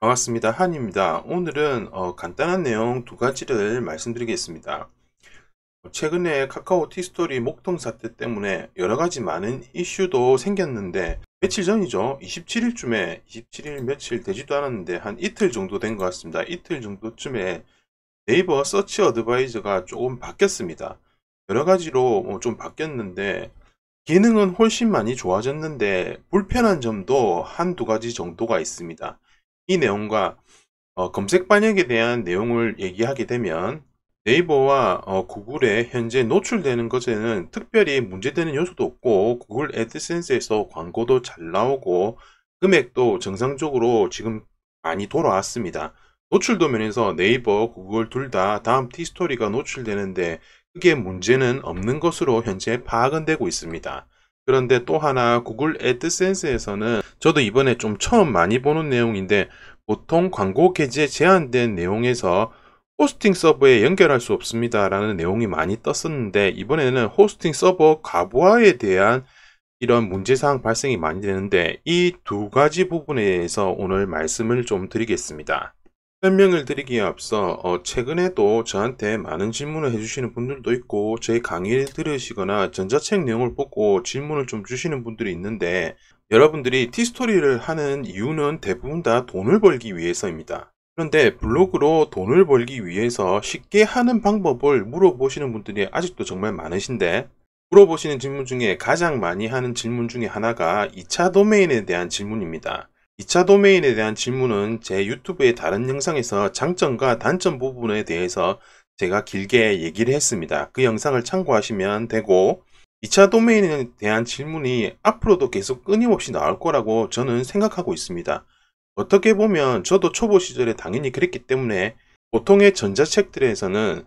반갑습니다. 한입니다. 오늘은 간단한 내용 두 가지를 말씀드리겠습니다. 최근에 카카오 티스토리 목통 사태 때문에 여러 가지 많은 이슈도 생겼는데 며칠 전이죠. 27일쯤에 27일 며칠 되지도 않았는데 한 이틀 정도 된 것 같습니다. 이틀 정도쯤에 네이버 서치 어드바이저가 조금 바뀌었습니다. 여러 가지로 좀 바뀌었는데 기능은 훨씬 많이 좋아졌는데 불편한 점도 한두 가지 정도가 있습니다. 이 내용과 검색 반영에 대한 내용을 얘기하게 되면 네이버와 구글에 현재 노출되는 것에는 특별히 문제되는 요소도 없고 구글 애드센스에서 광고도 잘 나오고 금액도 정상적으로 지금 많이 돌아왔습니다. 노출도 면에서 네이버, 구글 둘 다 다음 티스토리가 노출되는데 크게 문제는 없는 것으로 현재 파악은 되고 있습니다. 그런데 또 하나 구글 애드센스에서는 저도 이번에 좀 처음 많이 보는 내용인데 보통 광고 게시에 제한된 내용에서 호스팅 서버에 연결할 수 없습니다 라는 내용이 많이 떴었는데 이번에는 호스팅 서버 가부화에 대한 이런 문제사항 발생이 많이 되는데 이 두 가지 부분에 대해서 오늘 말씀을 좀 드리겠습니다. 설명을 드리기에 앞서 최근에도 저한테 많은 질문을 해주시는 분들도 있고 제 강의를 들으시거나 전자책 내용을 보고 질문을 좀 주시는 분들이 있는데 여러분들이 티스토리를 하는 이유는 대부분 다 돈을 벌기 위해서입니다. 그런데 블로그로 돈을 벌기 위해서 쉽게 하는 방법을 물어보시는 분들이 아직도 정말 많으신데 물어보시는 질문 중에 가장 많이 하는 질문 중에 하나가 2차 도메인에 대한 질문입니다. 2차 도메인에 대한 질문은 제 유튜브의 다른 영상에서 장점과 단점 부분에 대해서 제가 길게 얘기를 했습니다. 그 영상을 참고하시면 되고 2차 도메인에 대한 질문이 앞으로도 계속 끊임없이 나올 거라고 저는 생각하고 있습니다. 어떻게 보면 저도 초보 시절에 당연히 그랬기 때문에 보통의 전자책들에서는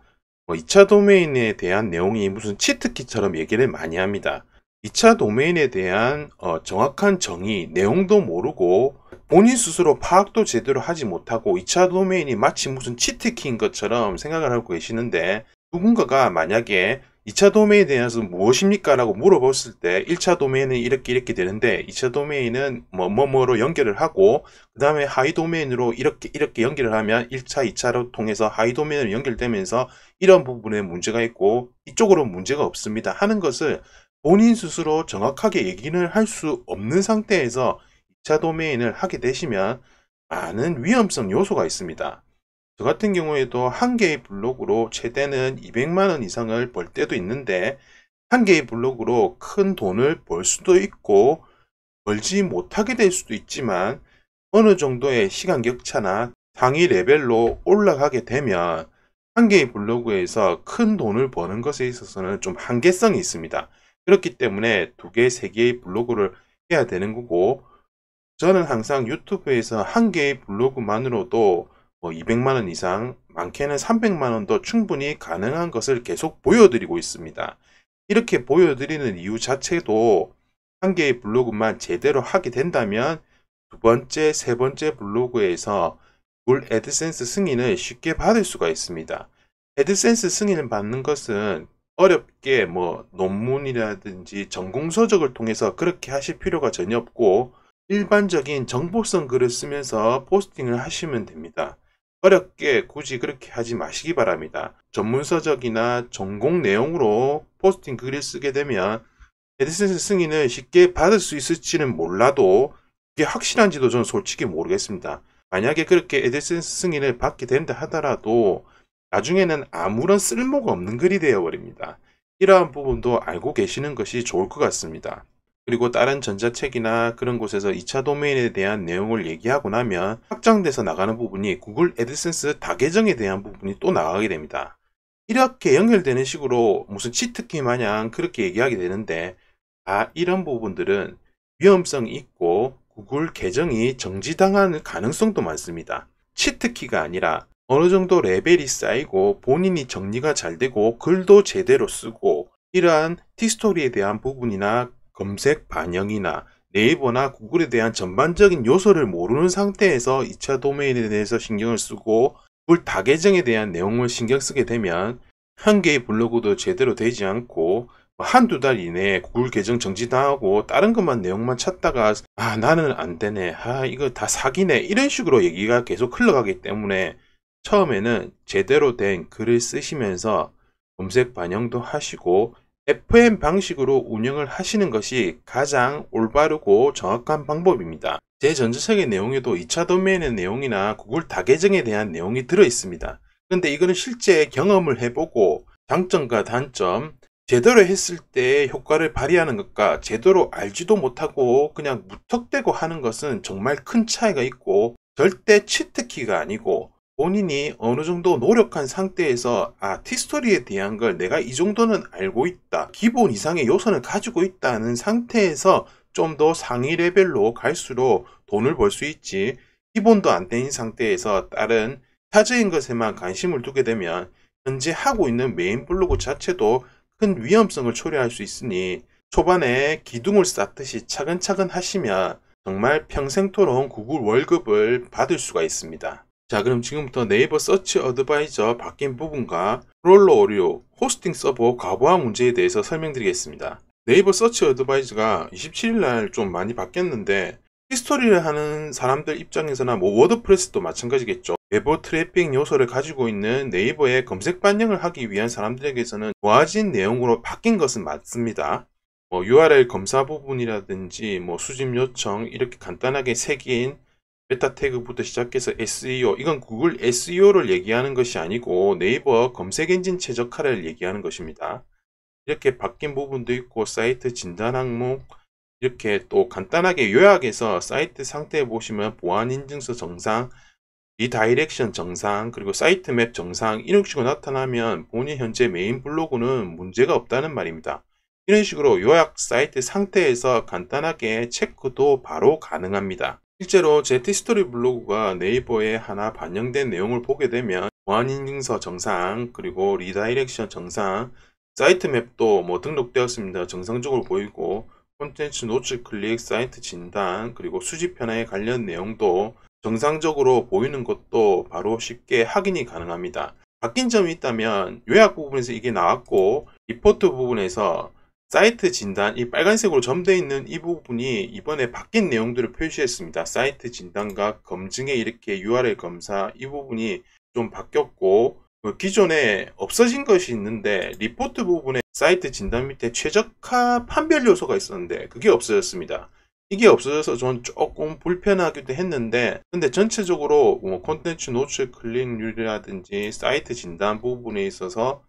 2차 도메인에 대한 내용이 무슨 치트키처럼 얘기를 많이 합니다. 2차 도메인에 대한 정확한 정의, 내용도 모르고 본인 스스로 파악도 제대로 하지 못하고 2차 도메인이 마치 무슨 치트키인 것처럼 생각을 하고 계시는데 누군가가 만약에 2차 도메인에 대해서 무엇입니까? 라고 물어봤을 때 1차 도메인은 이렇게 되는데 2차 도메인은 뭐뭐로 연결을 하고 그 다음에 하위 도메인으로 이렇게 연결을 하면 1차, 2차로 통해서 하위 도메인으로 연결되면서 이런 부분에 문제가 있고 이쪽으로는 문제가 없습니다 하는 것을 본인 스스로 정확하게 얘기를 할 수 없는 상태에서 2차 도메인을 하게 되시면 많은 위험성 요소가 있습니다. 저 같은 경우에도 한 개의 블로그로 최대는 200만 원 이상을 벌 때도 있는데 한 개의 블로그로 큰 돈을 벌 수도 있고 벌지 못하게 될 수도 있지만 어느 정도의 시간 격차나 상위 레벨로 올라가게 되면 한 개의 블로그에서 큰 돈을 버는 것에 있어서는 좀 한계성이 있습니다. 그렇기 때문에 두 개, 세 개의 블로그를 해야 되는 거고 저는 항상 유튜브에서 한 개의 블로그만으로도 200만 원 이상, 많게는 300만 원도 충분히 가능한 것을 계속 보여드리고 있습니다. 이렇게 보여드리는 이유 자체도 한 개의 블로그만 제대로 하게 된다면 두 번째, 세 번째 블로그에서 구글 애드센스 승인을 쉽게 받을 수가 있습니다. 애드센스 승인을 받는 것은 어렵게 논문이라든지 전공서적을 통해서 그렇게 하실 필요가 전혀 없고 일반적인 정보성 글을 쓰면서 포스팅을 하시면 됩니다. 어렵게 굳이 그렇게 하지 마시기 바랍니다. 전문서적이나 전공 내용으로 포스팅 글을 쓰게 되면 애드센스 승인을 쉽게 받을 수 있을지는 몰라도 그게 확실한지도 저는 솔직히 모르겠습니다. 만약에 그렇게 애드센스 승인을 받게 된다 하더라도 나중에는 아무런 쓸모가 없는 글이 되어버립니다. 이러한 부분도 알고 계시는 것이 좋을 것 같습니다. 그리고 다른 전자책이나 그런 곳에서 2차 도메인에 대한 내용을 얘기하고 나면 확장돼서 나가는 부분이 구글 애드센스 다계정에 대한 부분이 또 나가게 됩니다. 이렇게 연결되는 식으로 무슨 치트키 마냥 그렇게 얘기하게 되는데 이런 부분들은 위험성이 있고 구글 계정이 정지당할 가능성도 많습니다. 치트키가 아니라 어느 정도 레벨이 쌓이고 본인이 정리가 잘 되고 글도 제대로 쓰고 이러한 티스토리에 대한 부분이나 검색 반영이나 네이버나 구글에 대한 전반적인 요소를 모르는 상태에서 2차 도메인에 대해서 신경을 쓰고 구글 다계정에 대한 내용을 신경 쓰게 되면 한 개의 블로그도 제대로 되지 않고 한두 달 이내에 구글 계정 정지당하고 다른 것만 내용만 찾다가 나는 안 되네, 이거 다 사기네, 이런 식으로 얘기가 계속 흘러가기 때문에 처음에는 제대로 된 글을 쓰시면서 검색 반영도 하시고 FM 방식으로 운영을 하시는 것이 가장 올바르고 정확한 방법입니다. 제 전자책의 내용에도 2차 도메인의 내용이나 구글 다계정에 대한 내용이 들어 있습니다. 근데 이거는 실제 경험을 해보고 장점과 단점, 제대로 했을 때 효과를 발휘하는 것과 제대로 알지도 못하고 그냥 무턱대고 하는 것은 정말 큰 차이가 있고, 절대 치트키가 아니고 본인이 어느 정도 노력한 상태에서 티스토리에 대한 걸 내가 이 정도는 알고 있다, 기본 이상의 요소는 가지고 있다는 상태에서 좀 더 상위 레벨로 갈수록 돈을 벌 수 있지, 기본도 안 된 상태에서 다른 타적인 것에만 관심을 두게 되면 현재 하고 있는 메인 블로그 자체도 큰 위험성을 초래할 수 있으니 초반에 기둥을 쌓듯이 차근차근 하시면 정말 평생토록 구글 월급을 받을 수가 있습니다. 자, 그럼 지금부터 네이버 서치 어드바이저 바뀐 부분과 크롤러 오류, 호스팅 서버 과부하 문제에 대해서 설명드리겠습니다. 네이버 서치 어드바이저가 27일 날 좀 많이 바뀌었는데, 히스토리를 하는 사람들 입장에서나 워드프레스도 마찬가지겠죠. 외부 트래픽 요소를 가지고 있는 네이버의 검색 반영을 하기 위한 사람들에게서는 좋아진 내용으로 바뀐 것은 맞습니다. URL 검사 부분이라든지 수집 요청 이렇게 간단하게 새긴 메타 태그부터 시작해서 SEO, 이건 구글 SEO를 얘기하는 것이 아니고 네이버 검색 엔진 최적화를 얘기하는 것입니다. 이렇게 바뀐 부분도 있고, 사이트 진단 항목 이렇게 또 간단하게 요약해서 사이트 상태에 보시면 보안 인증서 정상, 리다이렉션 정상, 그리고 사이트 맵 정상, 이런 식으로 나타나면 본인 현재 메인 블로그는 문제가 없다는 말입니다. 이런 식으로 요약 사이트 상태에서 간단하게 체크도 바로 가능합니다. 실제로 제 티스토리 블로그가 네이버에 하나 반영된 내용을 보게 되면 보안 인증서 정상, 그리고 리다이렉션 정상, 사이트 맵도 등록되었습니다. 정상적으로 보이고, 콘텐츠 노출 클릭, 사이트 진단, 그리고 수집 변화에 관련 내용도 정상적으로 보이는 것도 바로 쉽게 확인이 가능합니다. 바뀐 점이 있다면 요약 부분에서 이게 나왔고, 리포트 부분에서 사이트 진단, 이 빨간색으로 점되어 있는 이 부분이 이번에 바뀐 내용들을 표시했습니다. 사이트 진단과 검증에 이렇게 URL 검사, 이 부분이 좀 바뀌었고, 기존에 없어진 것이 있는데 리포트 부분에 사이트 진단 밑에 최적화 판별 요소가 있었는데 그게 없어졌습니다. 이게 없어져서 전 조금 불편하기도 했는데, 근데 전체적으로 콘텐츠 노출 클릭률이라든지 사이트 진단 부분에 있어서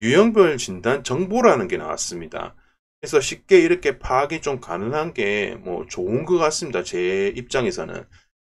유형별 진단 정보라는 게 나왔습니다. 그래서 쉽게 이렇게 파악이 좀 가능한 게 좋은 것 같습니다. 제 입장에서는.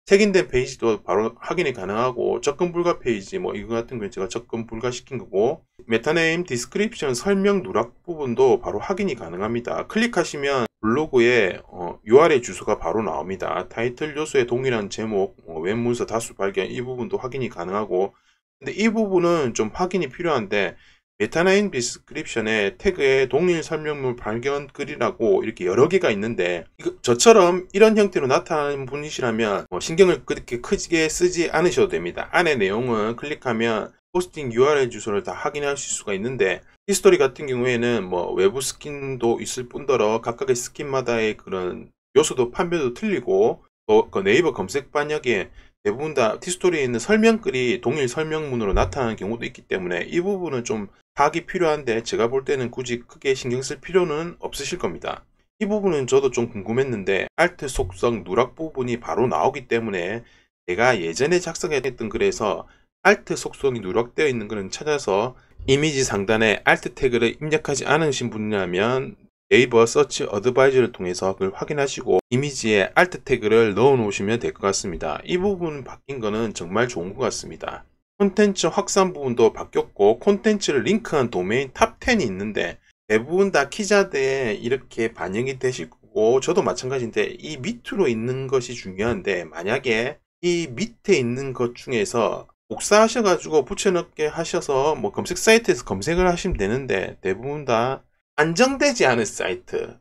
색인된 페이지도 바로 확인이 가능하고, 접근 불가 페이지 이거 같은 거 제가 접근 불가시킨 거고, 메타네임 디스크립션 설명 누락 부분도 바로 확인이 가능합니다. 클릭하시면 블로그에 URL 주소가 바로 나옵니다. 타이틀 요소에 동일한 제목, 웹 문서 다수 발견, 이 부분도 확인이 가능하고, 근데 이 부분은 좀 확인이 필요한데, 메타네임 디스크립션에 태그에 동일 설명물 발견 글이라고 이렇게 여러 개가 있는데, 저처럼 이런 형태로 나타나는 분이시라면 신경을 그렇게 크게 쓰지 않으셔도 됩니다. 안에 내용은 클릭하면 호스팅 URL 주소를 다 확인하실 수가 있는데, 히스토리 같은 경우에는 외부 스킨도 있을 뿐더러 각각의 스킨마다의 그런 요소도 판별도 틀리고, 또 그 네이버 검색 반역에 대부분 다 티스토리에 있는 설명글이 동일 설명문으로 나타나는 경우도 있기 때문에 이 부분은 좀 파악이 필요한데, 제가 볼 때는 굳이 크게 신경 쓸 필요는 없으실 겁니다. 이 부분은 저도 좀 궁금했는데 알트 속성 누락 부분이 바로 나오기 때문에, 제가 예전에 작성했던 글에서 알트 속성이 누락되어 있는 글은 찾아서 이미지 상단에 알트 태그를 입력하지 않으신 분이라면 네이버 서치 어드바이저를 통해서 그걸 확인하시고 이미지에 알트 태그를 넣어 놓으시면 될 것 같습니다. 이 부분 바뀐 거는 정말 좋은 것 같습니다. 콘텐츠 확산 부분도 바뀌었고, 콘텐츠를 링크한 도메인 탑10이 있는데 대부분 다 키자드에 이렇게 반영이 되실 거고, 저도 마찬가지인데 이 밑으로 있는 것이 중요한데, 만약에 이 밑에 있는 것 중에서 복사하셔가지고 붙여넣게 하셔서 검색 사이트에서 검색을 하시면 되는데, 대부분 다 안정되지 않은 사이트,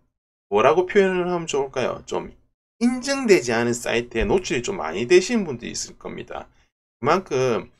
뭐라고 표현을 하면 좋을까요? 좀 인증되지 않은 사이트에 노출이 좀 많이 되시는 분들이 있을 겁니다. 그만큼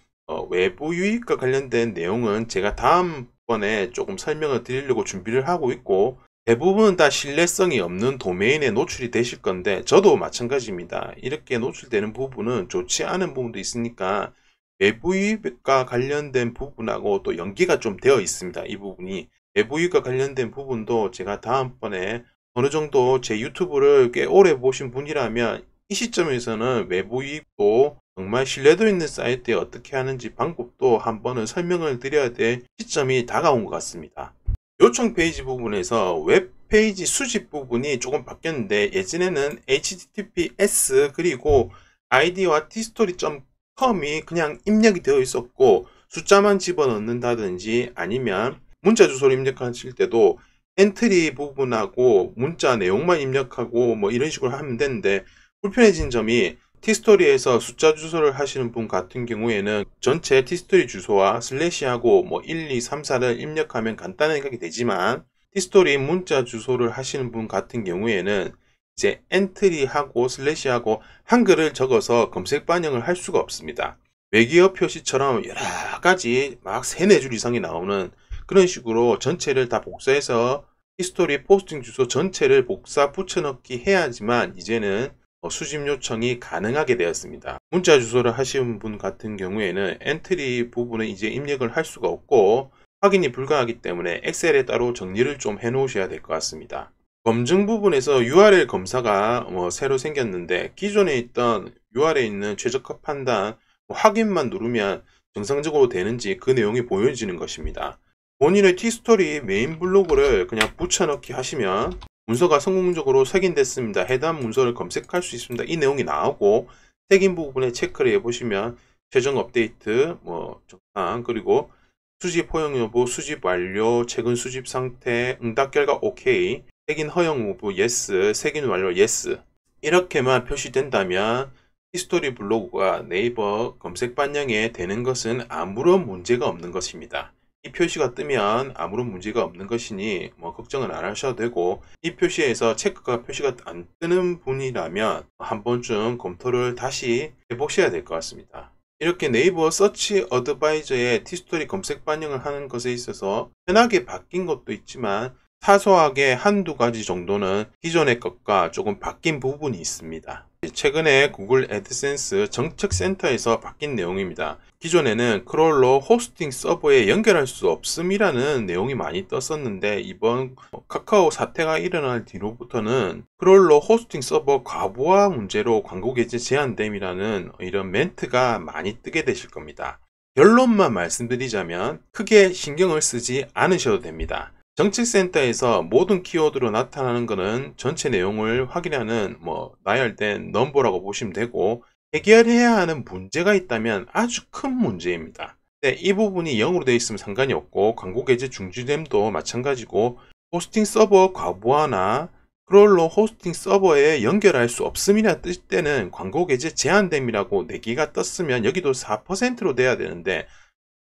외부 유입과 관련된 내용은 제가 다음 다음번에 조금 설명을 드리려고 준비를 하고 있고, 대부분 다 신뢰성이 없는 도메인에 노출이 되실 건데 저도 마찬가지입니다. 이렇게 노출되는 부분은 좋지 않은 부분도 있으니까 외부인과 관련된 부분하고 또 연계가 좀 되어 있습니다. 이 부분이 외부인과 관련된 부분도 제가 다음번에 어느 정도 제 유튜브를 꽤 오래 보신 분이라면 이 시점에서는 외부인도 정말 신뢰도 있는 사이트에 어떻게 하는지 방법도 한번은 설명을 드려야 될 시점이 다가온 것 같습니다. 요청 페이지 부분에서 웹페이지 수집 부분이 조금 바뀌었는데, 예전에는 https 그리고 id와 tstory.com이 그냥 입력이 되어 있었고 숫자만 집어넣는다든지 아니면 문자 주소를 입력하실 때도 엔트리 부분하고 문자 내용만 입력하고 뭐 이런 식으로 하면 되는데, 불편해진 점이 티스토리에서 숫자 주소를 하시는 분 같은 경우에는 전체 티스토리 주소와 슬래시하고 뭐 1, 2, 3, 4를 입력하면 간단하게 되지만, 티스토리 문자 주소를 하시는 분 같은 경우에는 이제 엔트리하고 슬래시하고 한글을 적어서 검색 반영을 할 수가 없습니다. 외기어 표시처럼 여러 가지 막 3, 4줄 이상이 나오는 그런 식으로 전체를 다 복사해서 티스토리 포스팅 주소 전체를 복사 붙여넣기 해야지만 이제는 수집 요청이 가능하게 되었습니다. 문자 주소를 하시는 분 같은 경우에는 엔트리 부분은 이제 입력을 할 수가 없고 확인이 불가하기 때문에 엑셀에 따로 정리를 좀 해 놓으셔야 될 것 같습니다. 검증 부분에서 URL 검사가 새로 생겼는데, 기존에 있던 URL에 있는 최적화 판단 확인만 누르면 정상적으로 되는지 그 내용이 보여지는 것입니다. 본인의 티스토리 메인 블로그를 그냥 붙여넣기 하시면 문서가 성공적으로 색인됐습니다. 해당 문서를 검색할 수 있습니다. 이 내용이 나오고, 색인 부분에 체크를 해보시면 최종 업데이트, 정상, 그리고 수집 허용 여부, 수집 완료, 최근 수집 상태, 응답 결과 오케이, 색인 허용 여부 예스, 색인 완료 예스, 이렇게만 표시된다면 히스토리 블로그가 네이버 검색 반영에 되는 것은 아무런 문제가 없는 것입니다. 이 표시가 뜨면 아무런 문제가 없는 것이니 걱정은 안 하셔도 되고, 이 표시에서 체크가 표시가 안 뜨는 분이라면 한 번쯤 검토를 다시 해보셔야 될 것 같습니다. 이렇게 네이버 서치 어드바이저의 티스토리 검색 반영을 하는 것에 있어서 편하게 바뀐 것도 있지만 사소하게 한두 가지 정도는 기존의 것과 조금 바뀐 부분이 있습니다. 최근에 구글 애드센스 정책센터에서 바뀐 내용입니다. 기존에는 크롤러 호스팅 서버에 연결할 수 없음이라는 내용이 많이 떴었는데, 이번 카카오 사태가 일어날 뒤로부터는 크롤러 호스팅 서버 과부하 문제로 광고 게재 제한됨이라는 이런 멘트가 많이 뜨게 되실 겁니다. 결론만 말씀드리자면 크게 신경을 쓰지 않으셔도 됩니다. 정책센터에서 모든 키워드로 나타나는 것은 전체 내용을 확인하는 나열된 넘버라고 보시면 되고, 해결해야 하는 문제가 있다면 아주 큰 문제입니다. 이 부분이 0으로 되어 있으면 상관이 없고, 광고 게재 중지됨도 마찬가지고, 호스팅 서버 과부하나 크롤러 호스팅 서버에 연결할 수 없음이라 뜰 때는 광고 게재 제한됨이라고 4개가 떴으면 여기도 4%로 돼야 되는데,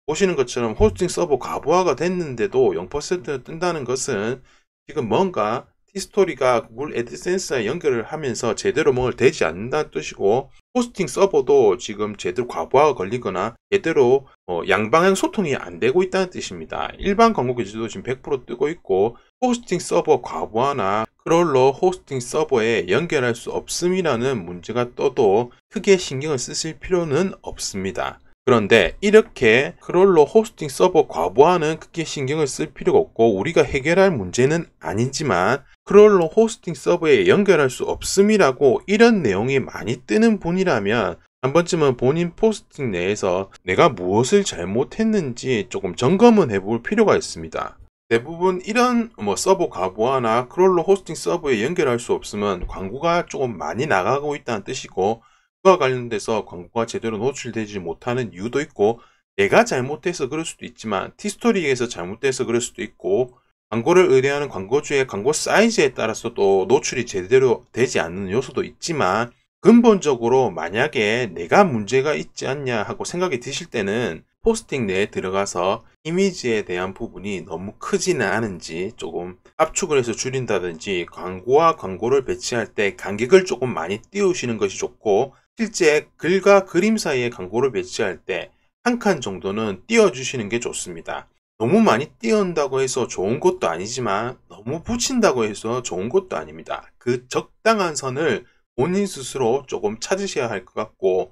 보시는 것처럼 호스팅 서버 과부하가 됐는데도 0%를 뜬다는 것은 지금 뭔가 티스토리가 구글 애드센스에 연결을 하면서 제대로 되지 않는다는 뜻이고, 호스팅 서버도 지금 제대로 과부하가 걸리거나 제대로 양방향 소통이 안 되고 있다는 뜻입니다. 일반 광고 게재도 지금 100% 뜨고 있고, 호스팅 서버 과부하나 크롤러 호스팅 서버에 연결할 수 없음이라는 문제가 떠도 크게 신경을 쓰실 필요는 없습니다. 그런데 이렇게 크롤러 호스팅 서버 과부하는 크게 신경을 쓸 필요가 없고 우리가 해결할 문제는 아니지만, 크롤러 호스팅 서버에 연결할 수 없음이라고 이런 내용이 많이 뜨는 분이라면 한 번쯤은 본인 포스팅 내에서 내가 무엇을 잘못했는지 조금 점검은 해볼 필요가 있습니다. 대부분 이런 서버 과부하나 크롤러 호스팅 서버에 연결할 수 없으면 광고가 조금 많이 나가고 있다는 뜻이고, 그와 관련돼서 광고가 제대로 노출되지 못하는 이유도 있고, 내가 잘못해서 그럴 수도 있지만 티스토리에서 잘못돼서 그럴 수도 있고, 광고를 의뢰하는 광고주의 광고 사이즈에 따라서 또 노출이 제대로 되지 않는 요소도 있지만, 근본적으로 만약에 내가 문제가 있지 않냐 하고 생각이 드실 때는 포스팅 내에 들어가서 이미지에 대한 부분이 너무 크지는 않은지 조금 압축을 해서 줄인다든지, 광고와 광고를 배치할 때 간격을 조금 많이 띄우시는 것이 좋고, 실제 글과 그림 사이에 광고를 배치할 때 한 칸 정도는 띄워주시는 게 좋습니다. 너무 많이 띄운다고 해서 좋은 것도 아니지만 너무 붙인다고 해서 좋은 것도 아닙니다. 그 적당한 선을 본인 스스로 조금 찾으셔야 할 것 같고,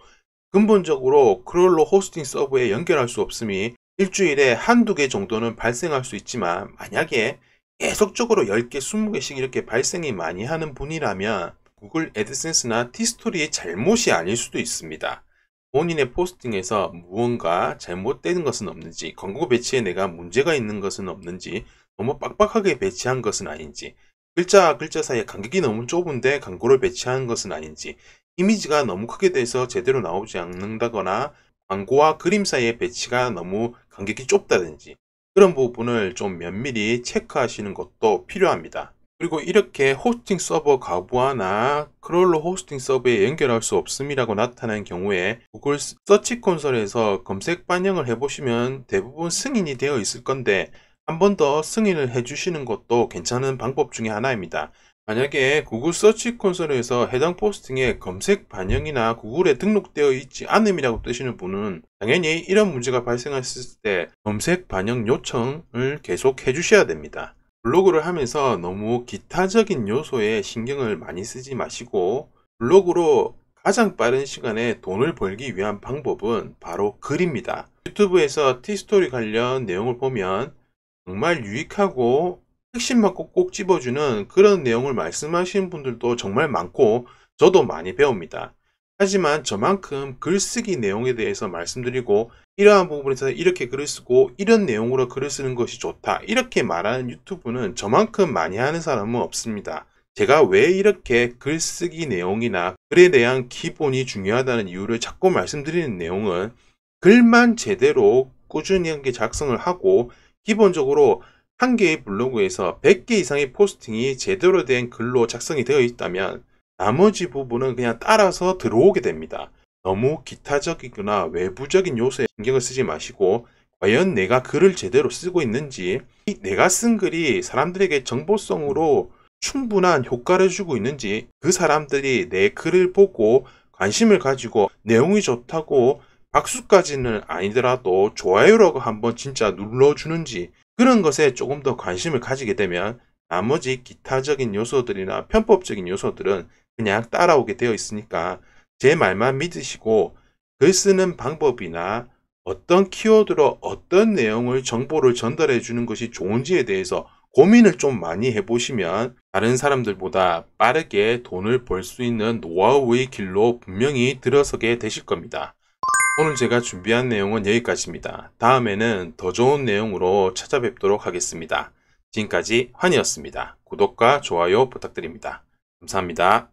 근본적으로 크롤로 호스팅 서버에 연결할 수 없음이 일주일에 한두 개 정도는 발생할 수 있지만, 만약에 계속적으로 10개, 20개씩 이렇게 발생이 많이 하는 분이라면 구글 애드센스나 티스토리의 잘못이 아닐 수도 있습니다. 본인의 포스팅에서 무언가 잘못되는 것은 없는지, 광고 배치에 내가 문제가 있는 것은 없는지, 너무 빡빡하게 배치한 것은 아닌지, 글자와 글자 사이에 간격이 너무 좁은데 광고를 배치한 것은 아닌지, 이미지가 너무 크게 돼서 제대로 나오지 않는다거나 광고와 그림 사이의 배치가 너무 간격이 좁다든지, 그런 부분을 좀 면밀히 체크하시는 것도 필요합니다. 그리고 이렇게 호스팅 서버 가부하나 크롤로 호스팅 서버에 연결할 수 없음이라고 나타난 경우에 구글 서치 콘솔에서 검색 반영을 해보시면 대부분 승인이 되어 있을 건데, 한 번 더 승인을 해주시는 것도 괜찮은 방법 중에 하나입니다. 만약에 구글 서치 콘솔에서 해당 포스팅에 검색 반영이나 구글에 등록되어 있지 않음이라고 뜨시는 분은 당연히 이런 문제가 발생했을 때 검색 반영 요청을 계속 해주셔야 됩니다. 블로그를 하면서 너무 기타적인 요소에 신경을 많이 쓰지 마시고, 블로그로 가장 빠른 시간에 돈을 벌기 위한 방법은 바로 글입니다. 유튜브에서 티스토리 관련 내용을 보면 정말 유익하고 핵심만 꼭꼭 집어주는 그런 내용을 말씀하시는 분들도 정말 많고, 저도 많이 배웁니다. 하지만 저만큼 글쓰기 내용에 대해서 말씀드리고, 이러한 부분에서 이렇게 글을 쓰고 이런 내용으로 글을 쓰는 것이 좋다, 이렇게 말하는 유튜브는 저만큼 많이 하는 사람은 없습니다. 제가 왜 이렇게 글쓰기 내용이나 글에 대한 기본이 중요하다는 이유를 자꾸 말씀드리는 내용은, 글만 제대로 꾸준히 작성을 하고, 기본적으로 한 개의 블로그에서 100개 이상의 포스팅이 제대로 된 글로 작성이 되어 있다면 나머지 부분은 그냥 따라서 들어오게 됩니다. 너무 기타적이거나 외부적인 요소에 신경을 쓰지 마시고, 과연 내가 글을 제대로 쓰고 있는지, 내가 쓴 글이 사람들에게 정보성으로 충분한 효과를 주고 있는지, 그 사람들이 내 글을 보고 관심을 가지고 내용이 좋다고 박수까지는 아니더라도 좋아요라고 한번 진짜 눌러주는지, 그런 것에 조금 더 관심을 가지게 되면 나머지 기타적인 요소들이나 편법적인 요소들은 그냥 따라오게 되어 있으니까, 제 말만 믿으시고 글 쓰는 방법이나 어떤 키워드로 어떤 내용을 정보를 전달해 주는 것이 좋은지에 대해서 고민을 좀 많이 해보시면 다른 사람들보다 빠르게 돈을 벌 수 있는 노하우의 길로 분명히 들어서게 되실 겁니다. 오늘 제가 준비한 내용은 여기까지입니다. 다음에는 더 좋은 내용으로 찾아뵙도록 하겠습니다. 지금까지 환이었습니다. 구독과 좋아요 부탁드립니다. 감사합니다.